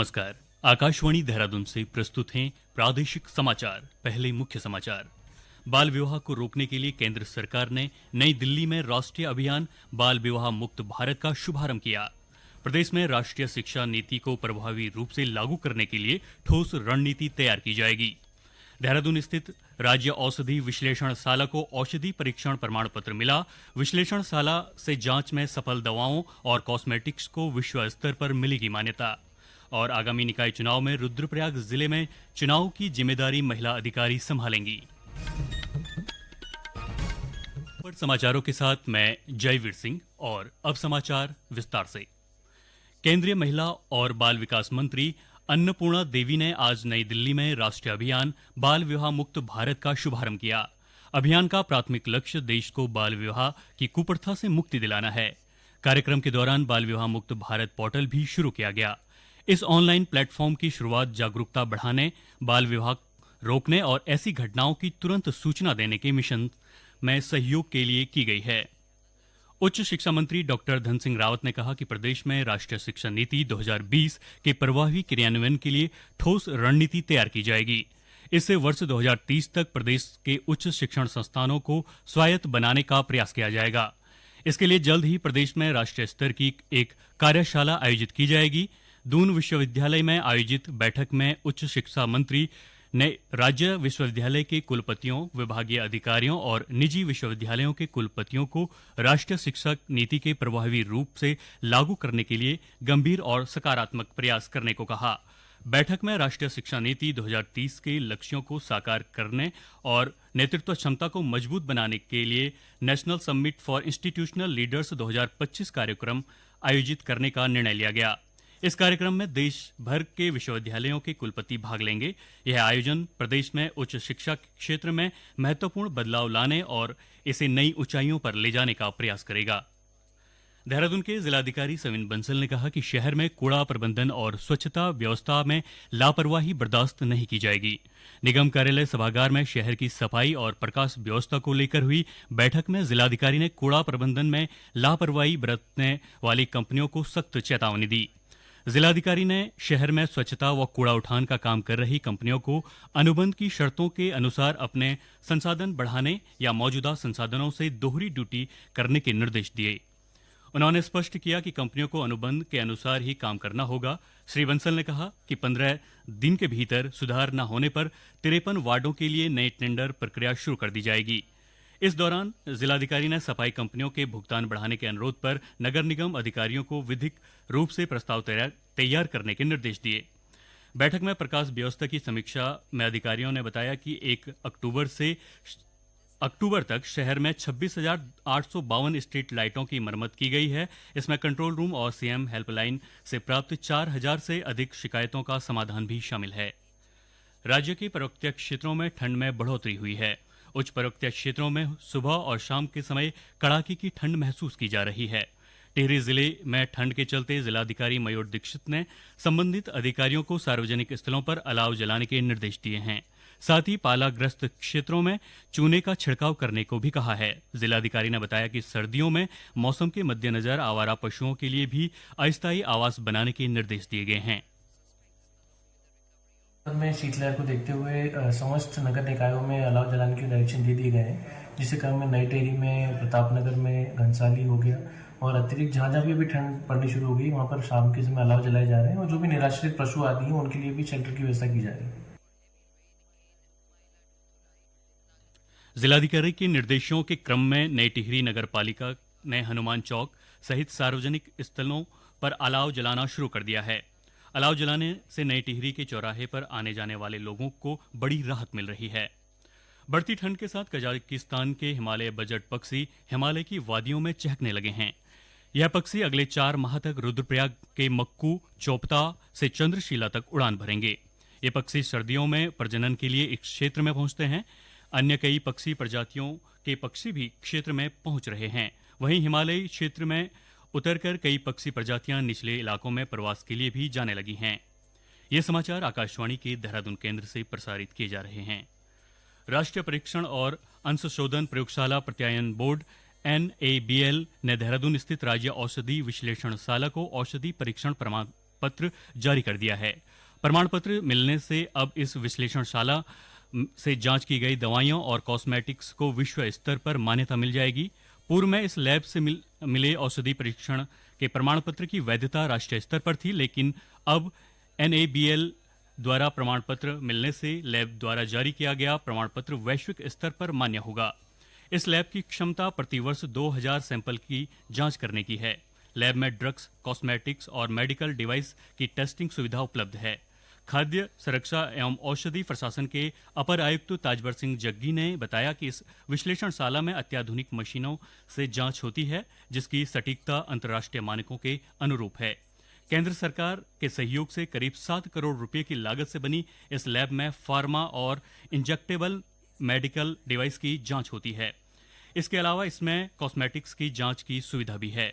नमस्कार। आकाशवाणी देहरादून से प्रस्तुत हैं प्रादेशिक समाचार। पहले मुख्य समाचार। बाल विवाह को रोकने के लिए केंद्र सरकार ने नई दिल्ली में राष्ट्रीय अभियान बाल विवाह मुक्त भारत का शुभारंभ किया। प्रदेश में राष्ट्रीय शिक्षा नीति को प्रभावी रूप से लागू करने के लिए ठोस रणनीति तैयार की जाएगी। देहरादून स्थित राज्य औषधि विश्लेषणशाला को औषधि परीक्षण प्रमाण पत्र मिला। विश्लेषणशाला से जांच में सफल दवाओं और कॉस्मेटिक्स को विश्व स्तर पर मिलेगी मान्यता। और आगामी निकाय चुनाव में रुद्रप्रयाग जिले में चुनाव की जिम्मेदारी महिला अधिकारी संभालेंगी। समाचारों के साथ मैं जयवीर सिंह और अब समाचार विस्तार से। केंद्रीय महिला और बाल विकास मंत्री अन्नपूर्णा देवी ने आज नई दिल्ली में राष्ट्रीय अभियान बाल विवाह मुक्त भारत का शुभारंभ किया। अभियान का प्राथमिक लक्ष्य देश को बाल विवाह की कुप्रथा से मुक्ति दिलाना है। कार्यक्रम के दौरान बाल विवाह मुक्त भारत पोर्टल भी शुरू किया गया। इस ऑनलाइन प्लेटफॉर्म की शुरुआत जागरूकता बढ़ाने, बाल विवाह रोकने और ऐसी घटनाओं की तुरंत सूचना देने के मिशन में सहयोग के लिए की गई है। उच्च शिक्षा मंत्री डॉक्टर धन सिंह रावत ने कहा कि प्रदेश में राष्ट्रीय शिक्षा नीति 2020 के प्रभावी क्रियान्वयन के लिए ठोस रणनीति तैयार की जाएगी। इससे वर्ष 2030 तक प्रदेश के उच्च शिक्षण संस्थानों को स्वायत्त बनाने का प्रयास किया जाएगा। इसके लिए जल्द ही प्रदेश में राष्ट्रीय स्तर की एक कार्यशाला आयोजित की जाएगी। दून विश्वविद्यालय में आयोजित बैठक में उच्च शिक्षा मंत्री ने राज्य विश्वविद्यालय के कुलपतियों, विभागीय अधिकारियों और निजी विश्वविद्यालयों के कुलपतियों को राष्ट्रीय शिक्षा नीति के प्रभावी रूप से लागू करने के लिए गंभीर और सकारात्मक प्रयास करने को कहा। बैठक में राष्ट्रीय शिक्षा नीति 2030 के लक्ष्यों को साकार करने और नेतृत्व क्षमता को मजबूत बनाने के लिए national summit for institutional leaders 2025 कार्यक्रम आयोजित करने का निर्णय लिया गया। इस कार्यक्रम में देश भर के विश्वविद्यालयों के कुलपति भाग लेंगे। यह आयोजन प्रदेश में उच्च शिक्षा क्षेत्र में महत्वपूर्ण बदलाव लाने और इसे नई ऊंचाइयों पर ले जाने का प्रयास करेगा। देहरादून के जिलाधिकारी सविन बंसल ने कहा कि शहर में कूड़ा प्रबंधन और स्वच्छता व्यवस्था में लापरवाही बर्दाश्त नहीं की जाएगी। निगम कार्यालय सभागार में शहर की सफाई और प्रकाश व्यवस्था को लेकर हुई बैठक में जिलाधिकारी ने कूड़ा प्रबंधन में लापरवाही बरतने वाली कंपनियों को सख्त चेतावनी दी। जिलाधिकारी ने शहर में स्वच्छता व कूड़ा उठान का काम कर रही कंपनियों को अनुबंध की शर्तों के अनुसार अपने संसाधन बढ़ाने या मौजूदा संसाधनों से दोहरी ड्यूटी करने के निर्देश दिए। उन्होंने स्पष्ट किया कि कंपनियों को अनुबंध के अनुसार ही काम करना होगा। श्री बंसल ने कहा कि 15 दिन के भीतर सुधार न होने पर 53 वार्डों के लिए नई टेंडर प्रक्रिया शुरू कर दी जाएगी। इस दौरान जिलाधिकारी ने सफाई कंपनियों के भुगतान बढ़ाने के अनुरोध पर नगर निगम अधिकारियों को विधिक रूप से प्रस्ताव तैयार करने के निर्देश दिए। बैठक में प्रकाश व्यवस्था की समीक्षा में अधिकारियों ने बताया कि 1 अक्टूबर से अक्टूबर तक शहर में 26,852 स्ट्रीट लाइटों की मरम्मत की गई है। इसमें कंट्रोल रूम और सीएम हेल्पलाइन से प्राप्त 4,000 से अधिक शिकायतों का समाधान भी शामिल है। राज्य के पर्वतीय क्षेत्रों में ठंड में बढ़ोतरी हुई है। उच्च पर्वतीय क्षेत्रों में सुबह और शाम के समय कड़ाके की ठंड महसूस की जा रही है। टिहरी जिले में ठंड के चलते जिलाधिकारी मयूर दीक्षित ने संबंधित अधिकारियों को सार्वजनिक स्थलों पर अलाव जलाने के निर्देश दिए हैं। साथ ही पालाग्रस्त क्षेत्रों में चूने का छिड़काव करने को भी कहा है। जिलाधिकारी ने बताया कि सर्दियों में मौसम के मद्देनजर आवारा पशुओं के लिए भी अस्थायी आवास बनाने के निर्देश दिए गए हैं। में शीतलहर को देखते हुए समस्त नगर निकायों में अलाव जलाने के डायरेक्शन दे दिए गए हैं, जिसके क्रम में नई टेहरी में, प्रतापनगर में, घनसाली हो गया और अतिरिक्त जहाँ भी अभी ठंड पड़नी शुरू हो गई वहाँ पर शाम के समय अलाव जलाए जा रहे हैं और जो भी निराश्रित पशु आदि हैं उनके लिए भी शेल्टर की व्यवस्था की जा रही है। जिलाधिकारी के निर्देशों के क्रम में नई टिहरी नगर पालिका ने हनुमान चौक सहित सार्वजनिक स्थलों पर अलाव जलाना शुरू कर दिया है। अलाव जलाने से नई टिहरी के चौराहे पर आने जाने वाले लोगों को बड़ी राहत मिल रही है। बढ़ती ठंड के साथ कजाकिस्तान के हिमालय बजट पक्षी हिमालय की वादियों में चहकने लगे हैं। यह पक्षी अगले 4 माह तक रुद्रप्रयाग के मक्कू, चोपता से चंद्रशिला तक उड़ान भरेंगे। ये पक्षी सर्दियों में प्रजनन के लिए इस क्षेत्र में पहुंचते हैं। अन्य कई पक्षी प्रजातियों के पक्षी भी क्षेत्र में पहुंच रहे हैं। वहीं हिमालयी क्षेत्र में उतरकर कई पक्षी प्रजातियां निचले इलाकों में प्रवास के लिए भी जाने लगी हैं। ये समाचार आकाशवाणी के देहरादून केंद्र से प्रसारित किए जा रहे हैं। राष्ट्रीय परीक्षण और अंशशोधन प्रयोगशाला प्रत्यायन बोर्ड NABL ने देहरादून स्थित राज्य औषधि विश्लेषणशाला को औषधि परीक्षण प्रमाण पत्र जारी कर दिया है। प्रमाण पत्र मिलने से अब इस विश्लेषणशाला से जांच की गई दवाइयों और कॉस्मेटिक्स को विश्व स्तर पर मान्यता मिल जाएगी। पूर्व में इस लैब से मिले औषधि परीक्षण के प्रमाण पत्र की वैधता राष्ट्रीय स्तर पर थी, लेकिन अब NABL द्वारा प्रमाण पत्र मिलने से लैब द्वारा जारी किया गया प्रमाण पत्र वैश्विक स्तर पर मान्य होगा। इस लैब की क्षमता प्रतिवर्ष 2000 सैंपल की जांच करने की है। लैब में ड्रग्स, कॉस्मेटिक्स और मेडिकल डिवाइस की टेस्टिंग सुविधा उपलब्ध है। खाद्य सुरक्षा एवं औषधि प्रशासन के अपर आयुक्त ताजवर सिंह जग्गी ने बताया कि इस विश्लेषणशाला में अत्याधुनिक मशीनों से जांच होती है, जिसकी सटीकता अंतर्राष्ट्रीय मानकों के अनुरूप है। केंद्र सरकार के सहयोग से करीब 7 करोड़ रुपए की लागत से बनी इस लैब में फार्मा और इंजेक्टेबल मेडिकल डिवाइस की जांच होती है। इसके अलावा इसमें कॉस्मेटिक्स की जांच की सुविधा भी है।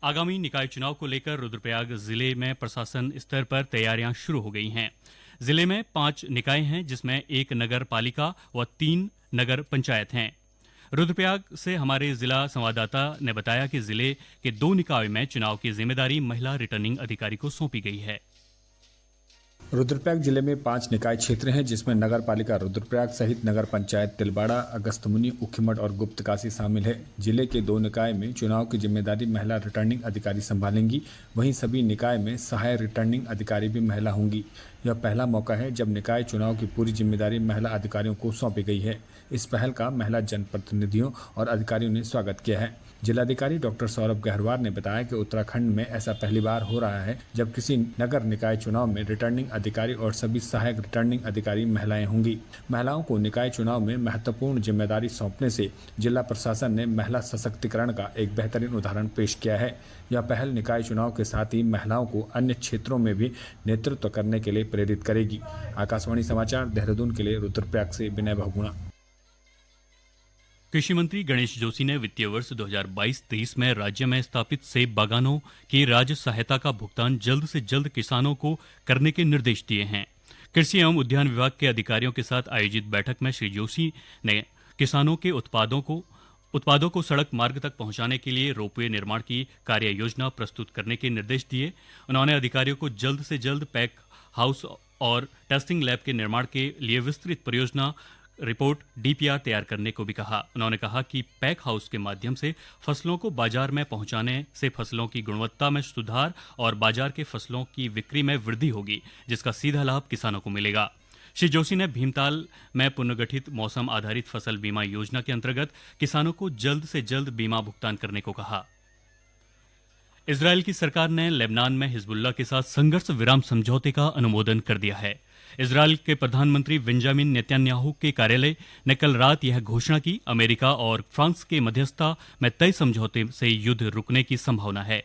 आगामी निकाय चुनाव को लेकर रुद्रप्रयाग जिले में प्रशासन स्तर पर तैयारियां शुरू हो गई हैं। जिले में 5 निकाय हैं, जिसमें 1 नगर पालिका व 3 नगर पंचायत हैं। रुद्रप्रयाग से हमारे जिला संवाददाता ने बताया कि जिले के 2 निकायों में चुनाव की जिम्मेदारी महिला रिटर्निंग अधिकारी को सौंपी गई है। रुद्रप्रयाग जिले में 5 निकाय क्षेत्र हैं, जिसमें नगर पालिका रुद्रप्रयाग सहित नगर पंचायत तिलवाड़ा, अगस्तमुनि, उखीमठ और गुप्तकाशी शामिल है। जिले के 2 निकाय में चुनाव की जिम्मेदारी महिला रिटर्निंग अधिकारी संभालेंगी। वहीं सभी निकाय में सहायक रिटर्निंग अधिकारी भी महिला होंगी। यह पहला मौका है जब निकाय चुनाव की पूरी जिम्मेदारी महिला अधिकारियों को सौंपी गई है। इस पहल का महिला जनप्रतिनिधियों और अधिकारियों ने स्वागत किया है। जिलाधिकारी डॉक्टर सौरभ गहरवार ने बताया कि उत्तराखंड में ऐसा पहली बार हो रहा है जब किसी नगर निकाय चुनाव में रिटर्निंग अधिकारी और सभी सहायक रिटर्निंग अधिकारी महिलाएं होंगी। महिलाओं को निकाय चुनाव में महत्वपूर्ण जिम्मेदारी सौंपने से जिला प्रशासन ने महिला सशक्तिकरण का एक बेहतरीन उदाहरण पेश किया है। यह पहल निकाय चुनाव के साथ ही महिलाओं को अन्य क्षेत्रों में भी नेतृत्व करने के लिए प्रेरित करेगी। आकाशवाणी समाचार देहरादून के लिए रुद्रप्रयाग से विनय बहुगुणा। कृषि मंत्री गणेश जोशी ने वित्तीय वर्ष 2022-23 में राज्य में स्थापित सेब बागानों की राज्य सहायता का भुगतान जल्द से जल्द किसानों को करने के निर्देश दिए हैं। कृषि एवं उद्यान विभाग के अधिकारियों के साथ आयोजित बैठक में श्री जोशी ने किसानों के उत्पादों को सड़क मार्ग तक पहुंचाने के लिए रोपवे निर्माण की कार्य योजना प्रस्तुत करने के निर्देश दिए। उन्होंने अधिकारियों को जल्द से जल्द पैक हाउस और टेस्टिंग लैब के निर्माण के लिए विस्तृत परियोजना रिपोर्ट DPR तैयार करने को भी कहा। उन्होंने कहा कि पैक हाउस के माध्यम से फसलों को बाजार में पहुंचाने से फसलों की गुणवत्ता में सुधार और बाजार के फसलों की बिक्री में वृद्धि होगी, जिसका सीधा लाभ किसानों को मिलेगा। श्री जोशी ने भीमताल में पुनर्गठित मौसम आधारित फसल बीमा योजना के अंतर्गत किसानों को जल्द से जल्द बीमा भुगतान करने को कहा। इजरायल की सरकार ने लेबनान में हिजबुल्लाह के साथ संघर्ष विराम समझौते का अनुमोदन कर दिया है। इजरायल के प्रधानमंत्री बेंजामिन नेतन्याहू के कार्यालय ने कल रात यह घोषणा की। अमेरिका और फ्रांस के मध्यस्थता में तय समझौते से युद्ध रुकने की संभावना है।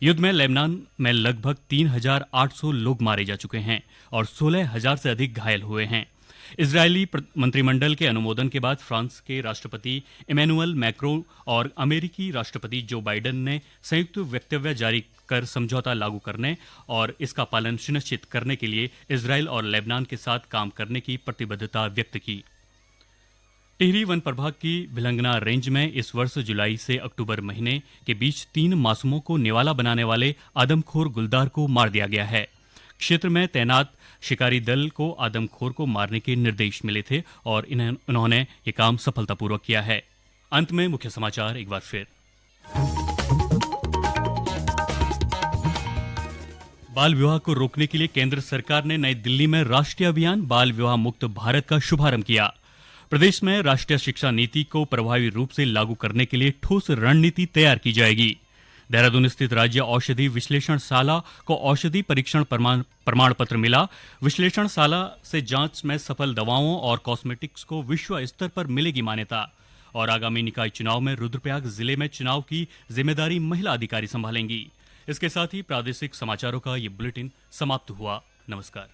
युद्ध में लेबनान में लगभग 3,800 लोग मारे जा चुके हैं और 16,000 से अधिक घायल हुए हैं। इजरायली मंत्रिमंडल के अनुमोदन के बाद फ्रांस के राष्ट्रपति इमैनुअल मैक्रों और अमेरिकी राष्ट्रपति जो बाइडेन ने संयुक्त वक्तव्य जारी कर समझौता लागू करने और इसका पालन सुनिश्चित करने के लिए इजरायल और लेबनान के साथ काम करने की प्रतिबद्धता व्यक्त की। टिहरी वन प्रभाग की भिलंगना रेंज में इस वर्ष जुलाई से अक्टूबर महीने के बीच 3 मासूमों को निवाला बनाने वाले आदमखोर गुलदार को मार दिया गया है। क्षेत्र में तैनात शिकारी दल को आदमखोर को मारने के निर्देश मिले थे और उन्होंने ये काम सफलतापूर्वक किया है। अंत में मुख्य समाचार एक बार फिर। बाल विवाह को रोकने के लिए केंद्र सरकार ने नई दिल्ली में राष्ट्रीय अभियान बाल विवाह मुक्त भारत का शुभारंभ किया। प्रदेश में राष्ट्रीय शिक्षा नीति को प्रभावी रूप से लागू करने के लिए ठोस रणनीति तैयार की जाएगी। देहरादून स्थित राज्य औषधि विश्लेषणशाला को औषधि परीक्षण प्रमाण पत्र मिला। विश्लेषणशाला से जांच में सफल दवाओं और कॉस्मेटिक्स को विश्व स्तर पर मिलेगी मान्यता। और आगामी निकाय चुनाव में रुद्रप्रयाग जिले में चुनाव की जिम्मेदारी महिला अधिकारी संभालेंगी। इसके साथ ही प्रादेशिक समाचारों का ये बुलेटिन समाप्त हुआ। नमस्कार।